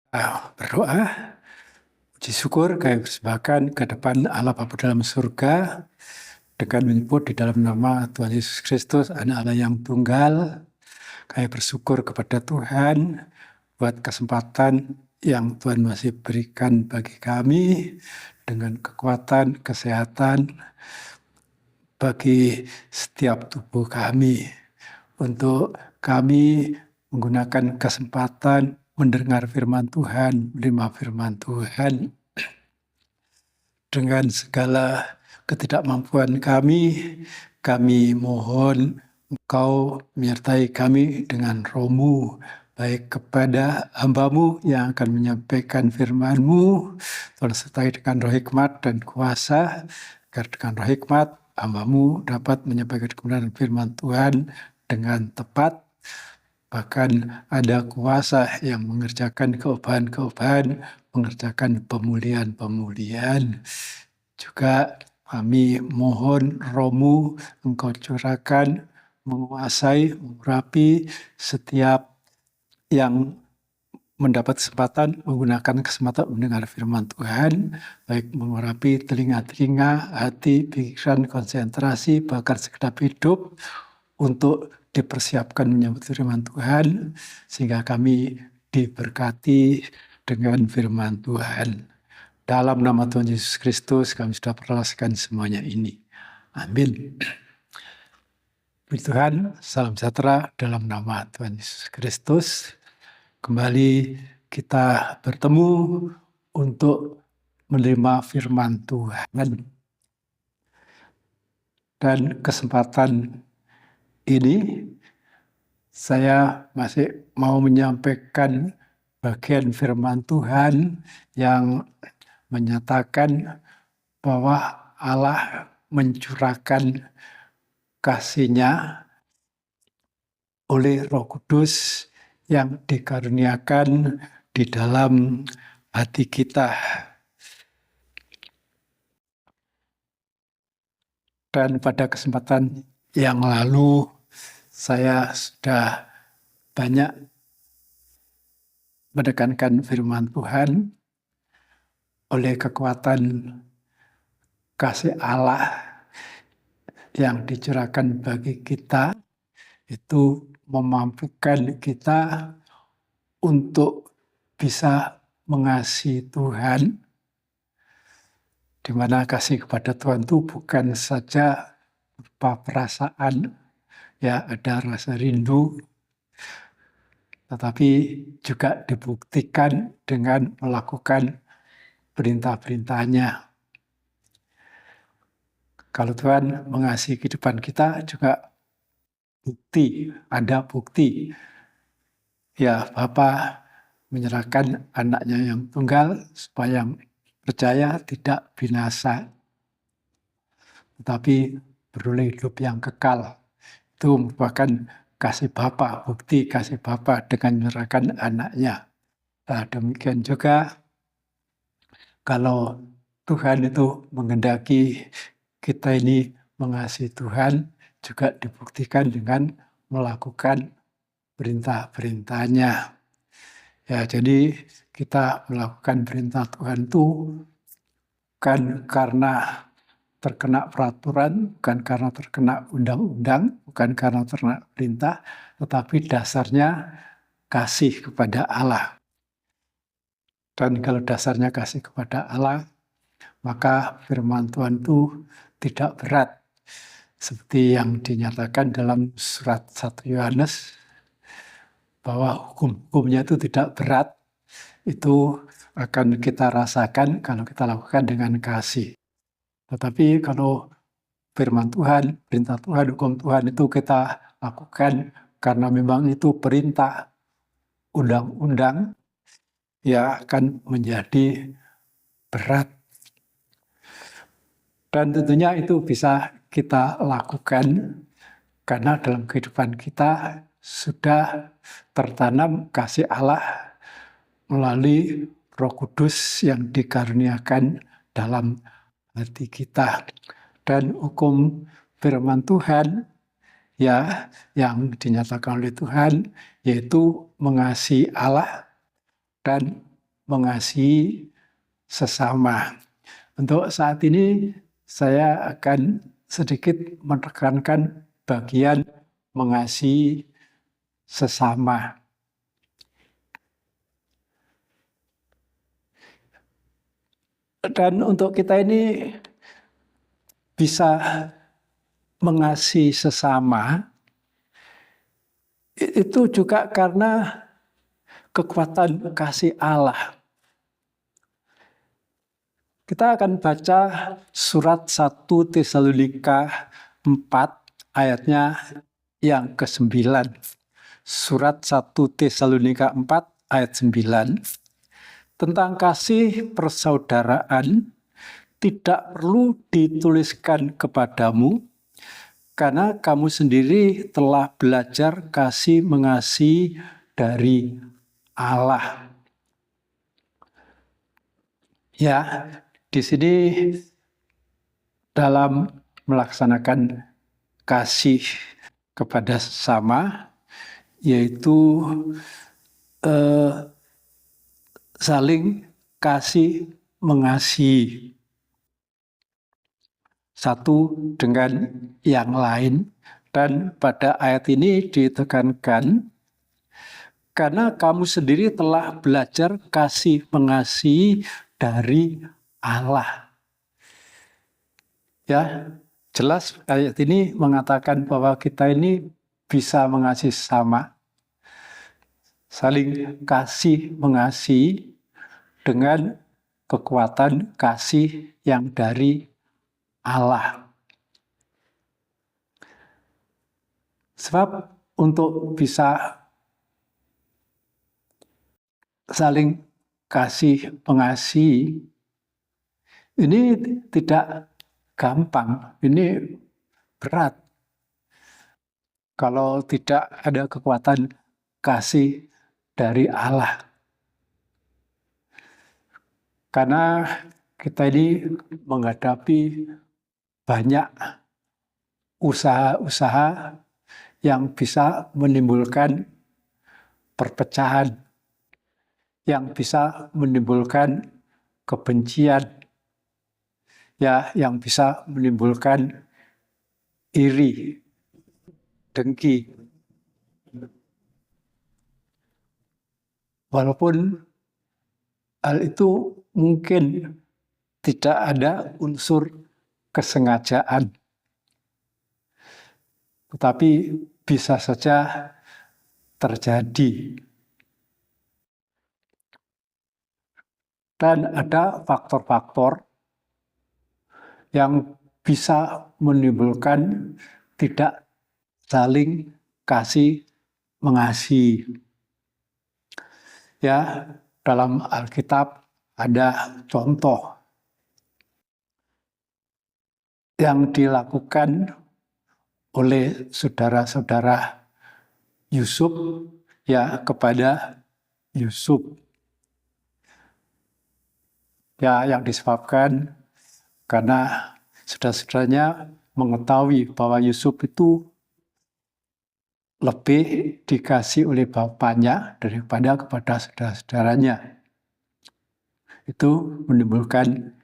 Berdoa, puji syukur kami persembahkan ke depan Allah Bapa dalam surga dengan menyebut di dalam nama Tuhan Yesus Kristus, Anak Allah yang tunggal. Kami bersyukur kepada Tuhan buat kesempatan yang Tuhan masih berikan bagi kami dengan kekuatan, kesehatan bagi setiap tubuh kami. Untuk kami menggunakan kesempatan mendengar firman Tuhan, menerima firman Tuhan. Dengan segala ketidakmampuan kami mohon Engkau menyertai kami dengan roh-Mu, baik kepada hamba-Mu yang akan menyampaikan firman-Mu, Tuhan sertai dengan roh hikmat dan kuasa, agar dengan roh hikmat hamba-Mu dapat menyampaikan kebenaran firman Tuhan dengan tepat. Bahkan ada kuasa yang mengerjakan keobahan-keobahan, mengerjakan pemulihan-pemulihan. Juga kami mohon roh-Mu Engkau curahkan, menguasai, mengurapi setiap yang mendapat kesempatan menggunakan kesempatan mendengar firman Tuhan, baik mengurapi telinga-telinga, hati, pikiran, konsentrasi, bahkan segenap hidup untuk dipersiapkan menyambut firman Tuhan, sehingga kami diberkati dengan firman Tuhan. Dalam nama Tuhan Yesus Kristus kami sudah perlaskan semuanya ini. Amin. Puji Tuhan, salam sejahtera dalam nama Tuhan Yesus Kristus. Kembali kita bertemu untuk menerima firman Tuhan. Dan kesempatan ini saya masih mau menyampaikan bagian firman Tuhan yang menyatakan bahwa Allah mencurahkan kasih-Nya oleh Roh Kudus yang dikaruniakan di dalam hati kita. Dan pada kesempatan yang lalu saya sudah banyak menekankan firman Tuhan oleh kekuatan kasih Allah yang dicurahkan bagi kita, itu memampukan kita untuk bisa mengasihi Tuhan, di mana kasih kepada Tuhan itu bukan saja berupa perasaan, ya ada rasa rindu, tetapi juga dibuktikan dengan melakukan perintah-perintahnya. Kalau Tuhan mengasihi kehidupan kita juga ada bukti. Ya, Bapa menyerahkan anaknya yang tunggal supaya yang percaya tidak binasa, tetapi beroleh hidup yang kekal. Itu merupakan kasih Bapa, bukti kasih Bapa dengan menyerahkan anaknya. Nah, demikian juga kalau Tuhan itu menghendaki kita ini mengasihi Tuhan, juga dibuktikan dengan melakukan perintah-perintahnya. Ya, jadi kita melakukan perintah Tuhan itu bukan karena terkena peraturan, bukan karena terkena undang-undang, bukan karena terkena perintah, tetapi dasarnya kasih kepada Allah. Dan kalau dasarnya kasih kepada Allah, maka firman Tuhan itu tidak berat. Seperti yang dinyatakan dalam surat 1 Yohanes, bahwa hukum-hukumnya itu tidak berat, itu akan kita rasakan kalau kita lakukan dengan kasih. Tetapi kalau firman Tuhan, perintah Tuhan, hukum Tuhan itu kita lakukan karena memang itu perintah undang-undang, ya akan menjadi berat. Dan tentunya itu bisa kita lakukan karena dalam kehidupan kita sudah tertanam kasih Allah melalui Roh Kudus yang dikaruniakan dalam hati kita. Dan hukum firman Tuhan ya yang dinyatakan oleh Tuhan yaitu mengasihi Allah dan mengasihi sesama. Untuk saat ini saya akan sedikit menekankan bagian mengasihi sesama. Dan untuk kita ini bisa mengasihi sesama itu juga karena kekuatan kasih Allah. Kita akan baca surat 1 Tesalonika 4 ayatnya yang ke-9. Surat 1 Tesalonika 4 ayat 9. Tentang kasih persaudaraan tidak perlu dituliskan kepadamu, karena kamu sendiri telah belajar kasih mengasihi dari Allah. Ya, di sini dalam melaksanakan kasih kepada sesama, yaitu saling kasih mengasihi satu dengan yang lain. Dan pada ayat ini ditekankan, karena kamu sendiri telah belajar kasih mengasihi dari Allah. Ya, jelas ayat ini mengatakan bahwa kita ini bisa mengasihi sesama, saling kasih mengasihi dengan kekuatan kasih yang dari Allah. Sebab untuk bisa saling kasih mengasihi ini tidak gampang, ini berat. Kalau tidak ada kekuatan kasih dari Allah. Karena kita ini menghadapi banyak usaha-usaha yang bisa menimbulkan perpecahan, yang bisa menimbulkan kebencian, ya, yang bisa menimbulkan iri, dengki. Walaupun hal itu mungkin tidak ada unsur kesengajaan, tetapi bisa saja terjadi. Dan ada faktor-faktor yang bisa menimbulkan tidak saling kasih mengasihi. Ya, dalam Alkitab ada contoh yang dilakukan oleh saudara-saudara Yusuf ya kepada Yusuf. Ya, yang disebabkan karena saudara-saudaranya mengetahui bahwa Yusuf itu lebih dikasih oleh bapaknya daripada kepada saudara-saudaranya. Itu menimbulkan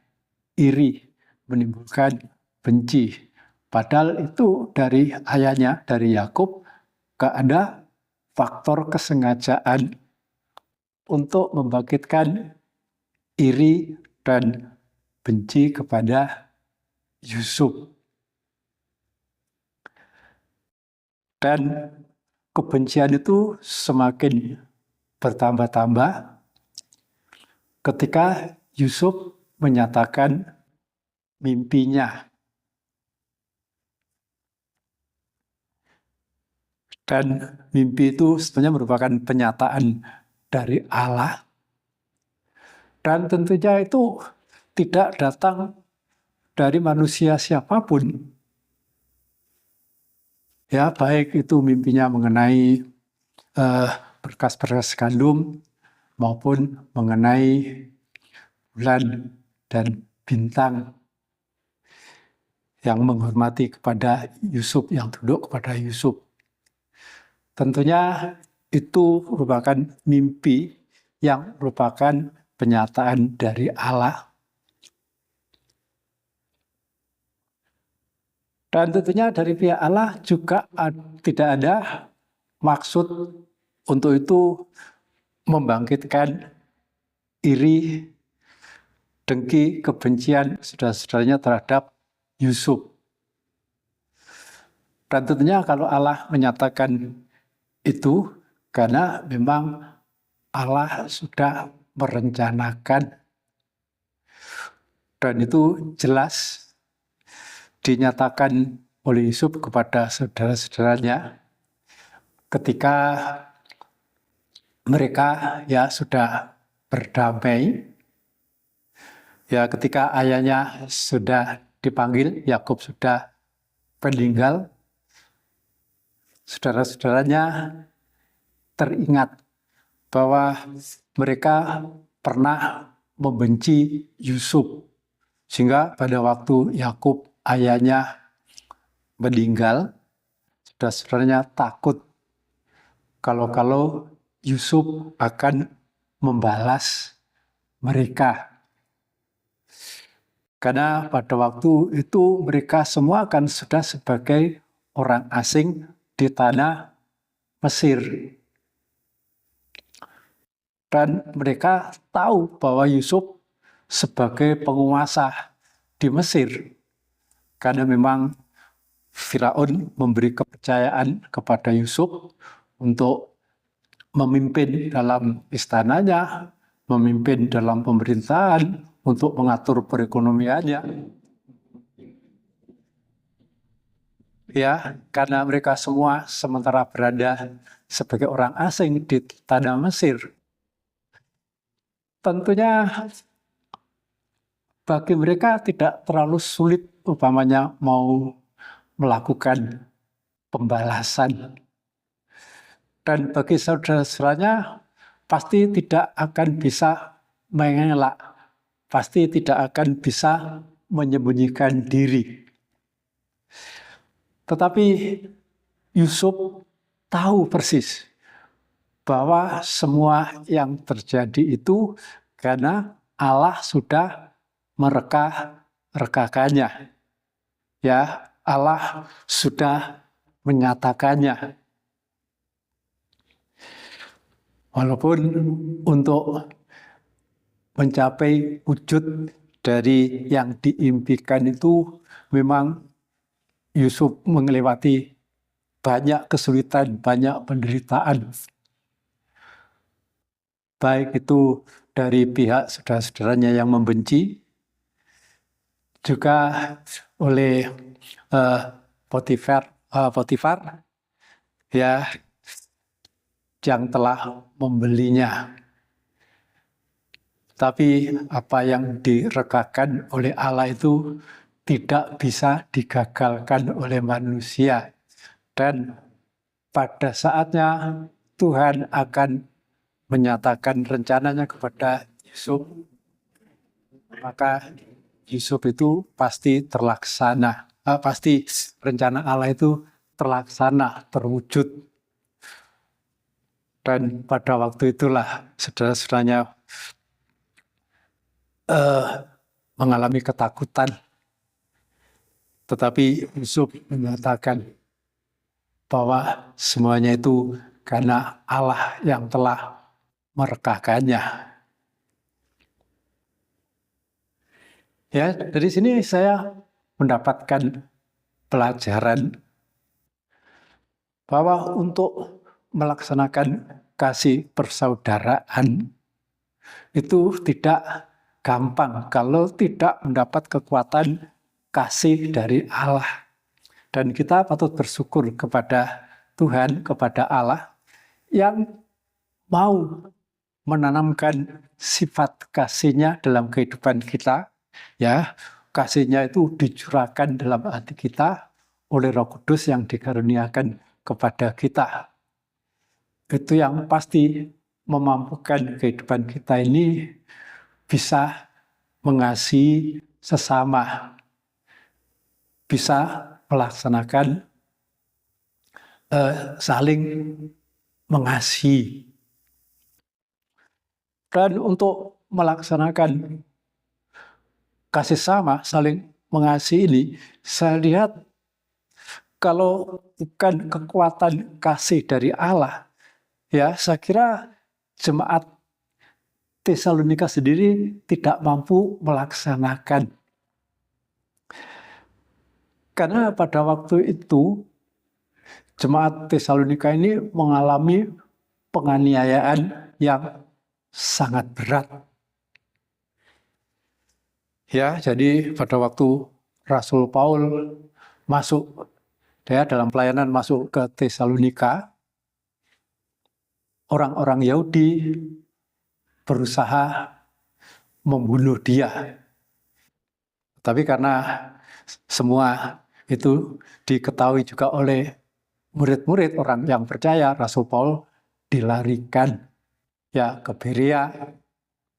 iri, menimbulkan benci. Padahal itu dari ayahnya, dari Yakub, gak ada faktor kesengajaan untuk membangkitkan iri dan benci kepada Yusuf. Dan kebencian itu semakin bertambah-tambah ketika Yusuf menyatakan mimpinya. Dan mimpi itu sebenarnya merupakan penyataan dari Allah. Dan tentunya itu tidak datang dari manusia siapapun. Ya, baik itu mimpinya mengenai berkas-berkas gandum maupun mengenai bulan dan bintang yang menghormati kepada Yusuf, yang tunduk kepada Yusuf. Tentunya itu merupakan mimpi yang merupakan penyataan dari Allah. Dan tentunya dari pihak Allah juga tidak ada maksud untuk itu membangkitkan iri, dengki, kebencian saudara-saudaranya terhadap Yusuf. Dan tentunya kalau Allah menyatakan itu, karena memang Allah sudah merencanakan, dan itu jelas dinyatakan oleh Yusuf kepada saudara-saudaranya ketika mereka ya sudah berdamai, ya ketika ayahnya sudah dipanggil, Yakub sudah meninggal, saudara-saudaranya teringat bahwa mereka pernah membenci Yusuf, sehingga pada waktu Yakub ayahnya meninggal, saudara-saudaranya takut kalau Yusuf akan membalas mereka. Karena pada waktu itu mereka semua kan sudah sebagai orang asing di tanah Mesir. Dan mereka tahu bahwa Yusuf sebagai penguasa di Mesir. Karena memang Firaun memberi kepercayaan kepada Yusuf untuk memimpin dalam istananya, memimpin dalam pemerintahan, untuk mengatur perekonomiannya. Ya, karena mereka semua sementara berada sebagai orang asing di tanah Mesir. Tentunya bagi mereka tidak terlalu sulit umpamanya mau melakukan pembalasan. Dan bagi saudara-saudaranya pasti tidak akan bisa mengelak, pasti tidak akan bisa menyembunyikan diri. Tetapi Yusuf tahu persis bahwa semua yang terjadi itu karena Allah sudah mereka-rekakannya. Ya, Allah sudah menyatakannya. Walaupun untuk mencapai wujud dari yang diimpikan itu memang Yusuf melewati banyak kesulitan, banyak penderitaan. Baik itu dari pihak saudara-saudaranya yang membenci, juga oleh Potifar ya, yang telah membelinya. Tapi apa yang direkakan oleh Allah itu tidak bisa digagalkan oleh manusia. Dan pada saatnya Tuhan akan menyatakan rencananya kepada Yusuf, maka Yusuf itu pasti terlaksana. Pasti rencana Allah itu terlaksana, terwujud. Dan pada waktu itulah saudara-saudaranya mengalami ketakutan. Tetapi Yusuf menyatakan bahwa semuanya itu karena Allah yang telah merekakannya. Ya, dari sini saya mendapatkan pelajaran bahwa untuk melaksanakan kasih persaudaraan itu tidak gampang kalau tidak mendapat kekuatan kasih dari Allah. Dan kita patut bersyukur kepada Tuhan, kepada Allah yang mau menanamkan sifat kasih-Nya dalam kehidupan kita. Ya, kasih-Nya itu dicurahkan dalam hati kita oleh Roh Kudus yang dikaruniakan kepada kita. Itu yang pasti memampukan kehidupan kita ini bisa mengasihi sesama, bisa melaksanakan saling mengasihi. Dan untuk melaksanakan kasih sama, saling mengasihi ini, saya lihat kalau bukan kekuatan kasih dari Allah, ya saya kira jemaat Tesalonika sendiri tidak mampu melaksanakan. Karena pada waktu itu jemaat Tesalonika ini mengalami penganiayaan yang sangat berat. Ya, jadi pada waktu Rasul Paul masuk dalam pelayanan masuk ke Tesalonika, orang-orang Yahudi berusaha membunuh dia. Tapi karena semua itu diketahui juga oleh murid-murid orang yang percaya, Rasul Paul dilarikan ya ke Berea,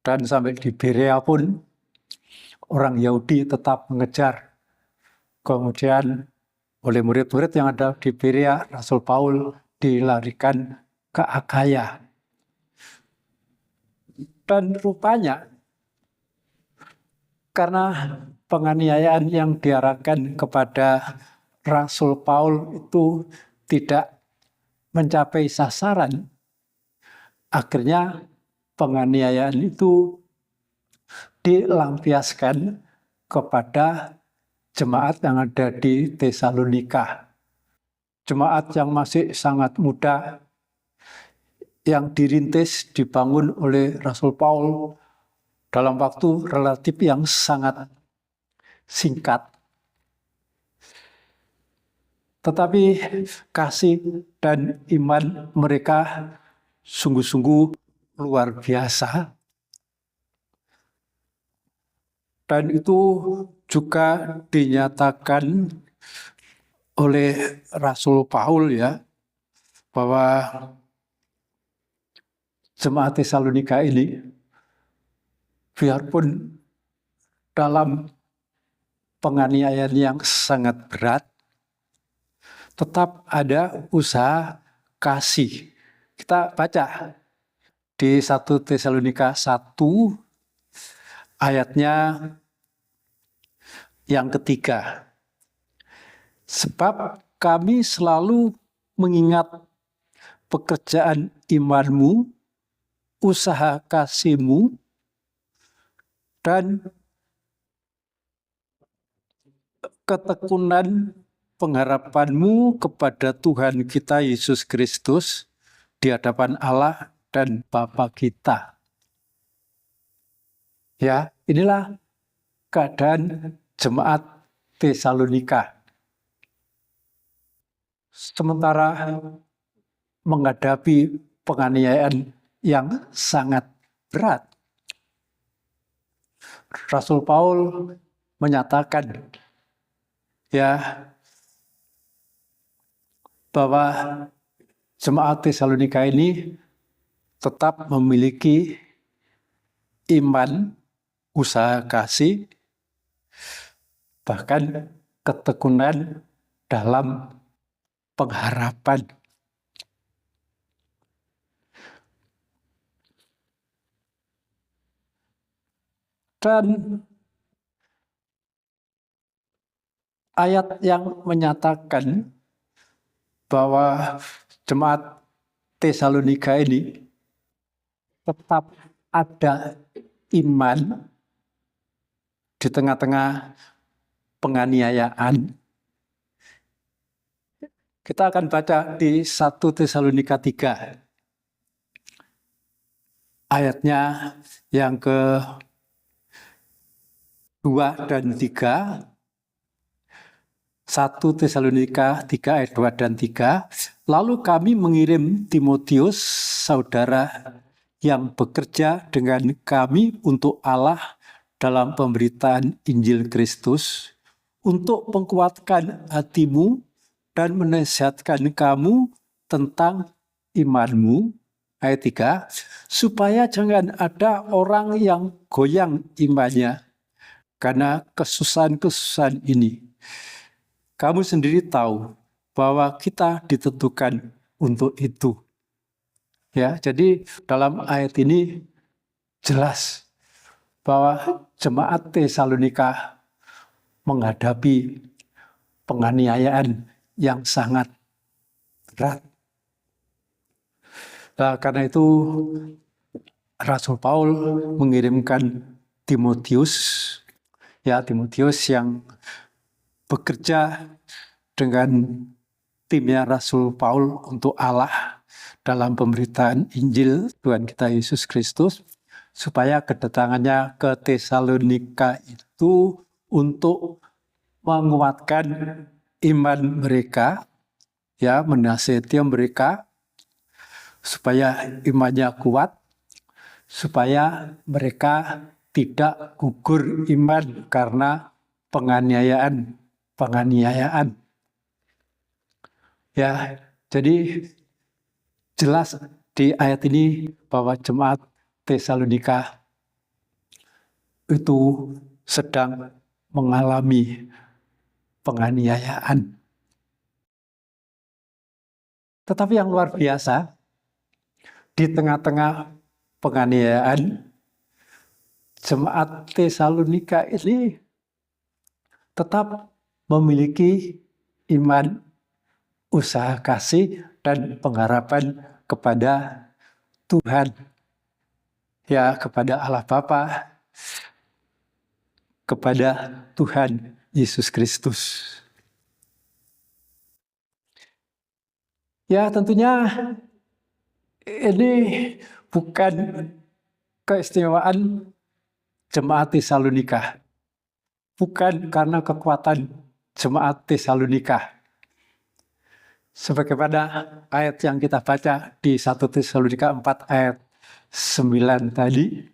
dan sampai di Berea pun orang Yahudi tetap mengejar. Kemudian oleh murid-murid yang ada di Berea, Rasul Paul dilarikan ke Akaya. Dan rupanya karena penganiayaan yang diarahkan kepada Rasul Paul itu tidak mencapai sasaran, akhirnya penganiayaan itu dilampiaskan kepada jemaat yang ada di Tesalonika. Jemaat yang masih sangat muda, yang dirintis, dibangun oleh Rasul Paul dalam waktu relatif yang sangat singkat. Tetapi kasih dan iman mereka sungguh-sungguh luar biasa. Dan itu juga dinyatakan oleh Rasul Paul ya, bahwa jemaat Tesalonika ini biarpun dalam penganiayaan yang sangat berat, tetap ada usaha kasih. Kita baca di 1 Tesalonika 1 ayatnya yang ketiga. Sebab kami selalu mengingat pekerjaan imanmu, usaha kasihmu, dan ketekunan pengharapanmu kepada Tuhan kita Yesus Kristus di hadapan Allah dan Bapa kita. Ya, inilah keadaan jemaat Tesalonika. Sementara menghadapi penganiayaan yang sangat berat, Rasul Paul menyatakan ya bahwa jemaat Tesalonika ini tetap memiliki iman, usaha kasih, bahkan ketekunan dalam pengharapan. Dan ayat yang menyatakan bahwa jemaat Tesalonika ini tetap ada iman di tengah-tengah penganiayaan. Kita akan baca di 1 Tesalonika 3. Ayatnya yang ke-2 dan 3. 1 Tesalonika 3 ayat 2 dan 3. Lalu kami mengirim Timotius, saudara yang bekerja dengan kami untuk Allah dalam pemberitaan Injil Kristus, untuk menguatkan hatimu dan menasihatkan kamu tentang imanmu. Ayat 3, supaya jangan ada orang yang goyang imannya karena kesusahan-kesusahan ini. Kamu sendiri tahu bahwa kita ditentukan untuk itu. Ya, jadi dalam ayat ini jelas bahwa jemaat Tesalonika menghadapi penganiayaan yang sangat berat. Nah, karena itu Rasul Paul mengirimkan Timotius yang bekerja dengan timnya Rasul Paul untuk Allah dalam pemberitaan Injil Tuhan kita Yesus Kristus, supaya kedatangannya ke Tesalonika itu untuk menguatkan iman mereka, menasihati mereka supaya imannya kuat, supaya mereka tidak gugur iman karena penganiayaan. Ya, jadi jelas di ayat ini bahwa jemaat Tesalonika itu sedang mengalami penganiayaan. Tetapi yang luar biasa, di tengah-tengah penganiayaan, jemaat Tesalonika ini tetap memiliki iman, usaha kasih, dan pengharapan kepada Tuhan. Ya, kepada Allah Bapa, kepada Tuhan Yesus Kristus. Ya, tentunya ini bukan keistimewaan jemaat Tesalonika. Bukan karena kekuatan jemaat Tesalonika. Sebagaimana ayat yang kita baca di 1 Tesalonika 4 ayat 9 tadi,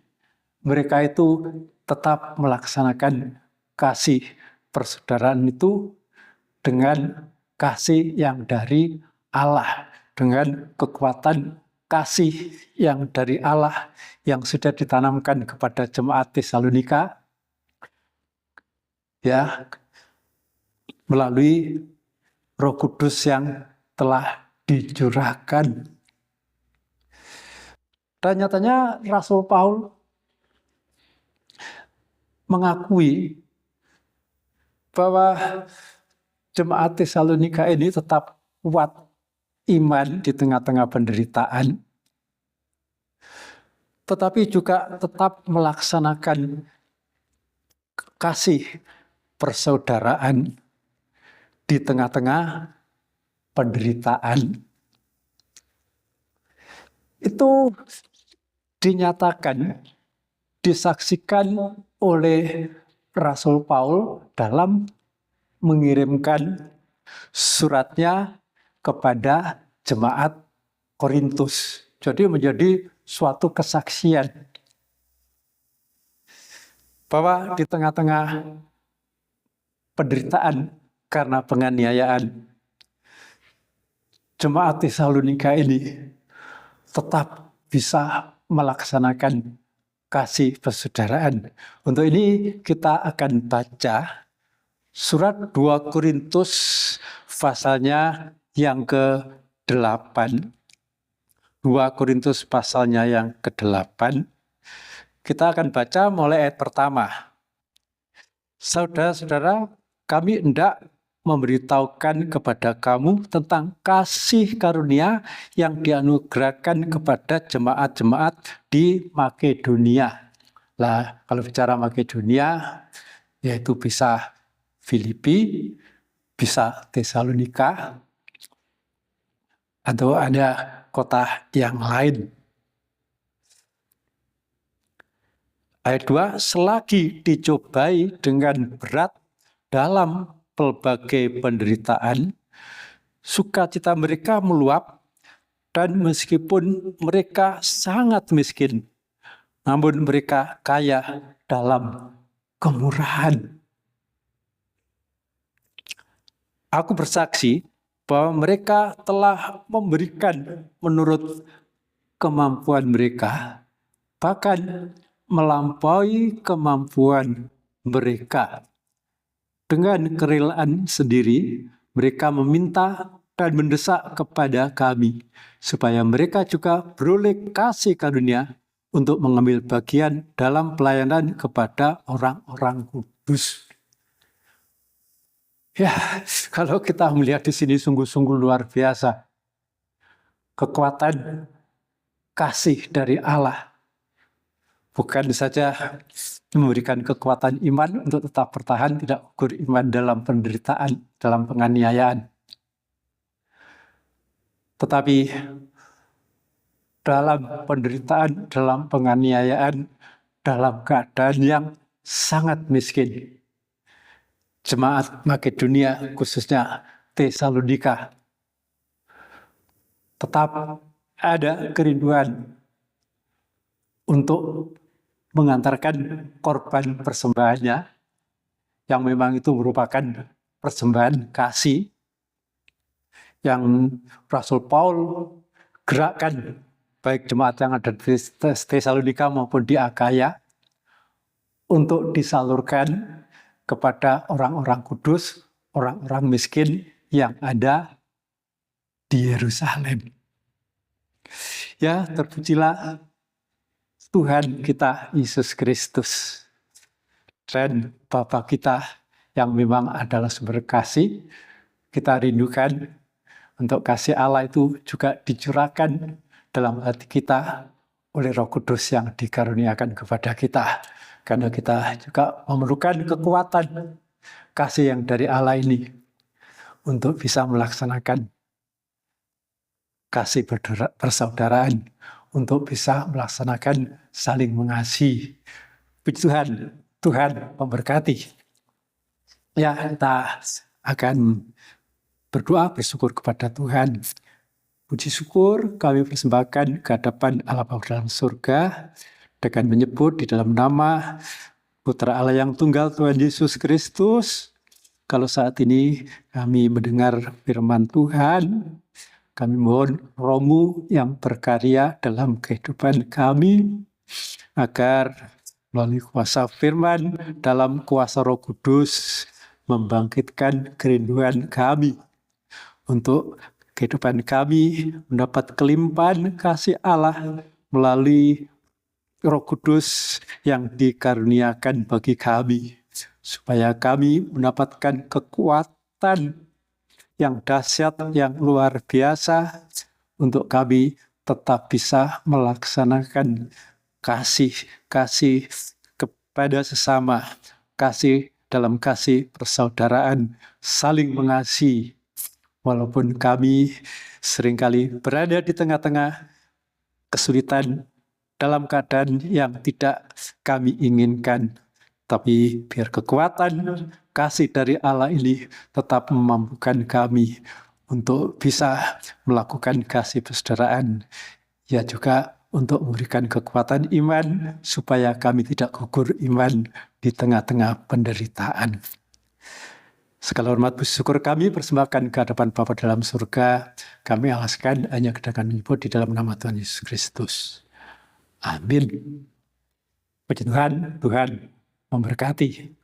mereka itu tetap melaksanakan kasih persaudaraan itu dengan kasih yang dari Allah, dengan kekuatan kasih yang dari Allah yang sudah ditanamkan kepada jemaat Tesalonika, melalui Roh Kudus yang telah dicurahkan. Dan nyatanya Rasul Paul mengakui bahwa jemaat Tesalonika ini tetap kuat iman di tengah-tengah penderitaan, tetapi juga tetap melaksanakan kasih persaudaraan di tengah-tengah penderitaan. Itu dinyatakan, disaksikan oleh Rasul Paul dalam mengirimkan suratnya kepada jemaat Korintus. Jadi menjadi suatu kesaksian bahwa di tengah-tengah penderitaan karena penganiayaan, jemaat Tesalonika ini tetap bisa melaksanakan kasih persaudaraan. Untuk ini kita akan baca surat 2 Korintus pasalnya yang ke-8. 2 Korintus pasalnya yang ke-8. Kita akan baca mulai ayat pertama. Saudara-saudara, kami hendak memberitahukan kepada kamu tentang kasih karunia yang dianugerahkan kepada jemaat-jemaat di Makedonia. Lah, kalau bicara Makedonia, yaitu bisa Filipi, bisa Tesalonika, atau ada kota yang lain. Ayat 2, selagi dicobai dengan berat dalam pelbagai penderitaan, sukacita mereka meluap, dan meskipun mereka sangat miskin, namun mereka kaya dalam kemurahan. Aku bersaksi bahwa mereka telah memberikan menurut kemampuan mereka, bahkan melampaui kemampuan mereka. Dengan kerelaan sendiri, mereka meminta dan mendesak kepada kami, supaya mereka juga beroleh kasih karunia untuk mengambil bagian dalam pelayanan kepada orang-orang kudus. Ya, kalau kita melihat di sini sungguh-sungguh luar biasa. Kekuatan kasih dari Allah bukan saja memberikan kekuatan iman untuk tetap bertahan, tidak gugur iman dalam penderitaan, dalam penganiayaan. Tetapi dalam penderitaan, dalam penganiayaan, dalam keadaan yang sangat miskin. Jemaat Makedonia, khususnya Tesalonika, tetap ada kerinduan untuk mengantarkan korban persembahannya, yang memang itu merupakan persembahan kasih, yang Rasul Paul gerakkan baik jemaat yang ada di Tesalonika maupun di Akaya untuk disalurkan kepada orang-orang kudus, orang-orang miskin yang ada di Yerusalem. Ya, terpujilah Tuhan kita Yesus Kristus dan Bapa kita yang memang adalah sumber kasih. Kita rindukan untuk kasih Allah itu juga dicurahkan dalam hati kita oleh Roh Kudus yang dikaruniakan kepada kita. Karena kita juga memerlukan kekuatan kasih yang dari Allah ini untuk bisa melaksanakan kasih persaudaraan, untuk bisa melaksanakan saling mengasihi. Puji Tuhan, Tuhan memberkati. Ya, kita akan berdoa, bersyukur kepada Tuhan. Puji syukur kami persembahkan ke hadapan Allah Bapa dalam surga dengan menyebut di dalam nama Putra Allah yang tunggal Tuhan Yesus Kristus. Kalau saat ini kami mendengar firman Tuhan, kami mohon Roh-Mu yang berkarya dalam kehidupan kami, agar melalui kuasa firman, dalam kuasa Roh Kudus, membangkitkan kerinduan kami untuk kehidupan kami mendapat kelimpahan kasih Allah melalui Roh Kudus yang dikaruniakan bagi kami, supaya kami mendapatkan kekuatan yang dahsyat, yang luar biasa, untuk kami tetap bisa melaksanakan kasih kepada sesama, kasih dalam kasih persaudaraan, saling mengasihi. Walaupun kami seringkali berada di tengah-tengah kesulitan dalam keadaan yang tidak kami inginkan, tapi biar kekuatan kasih dari Allah ini tetap memampukan kami untuk bisa melakukan kasih persaudaraan. Ya, juga untuk memberikan kekuatan iman supaya kami tidak gugur iman di tengah-tengah penderitaan. Segala hormat puji syukur kami persembahkan ke hadapan Bapa dalam surga. Kami alaskan hanya kedatangan menyebut di dalam nama Tuhan Yesus Kristus. Amin. Puji Tuhan, Tuhan memberkati.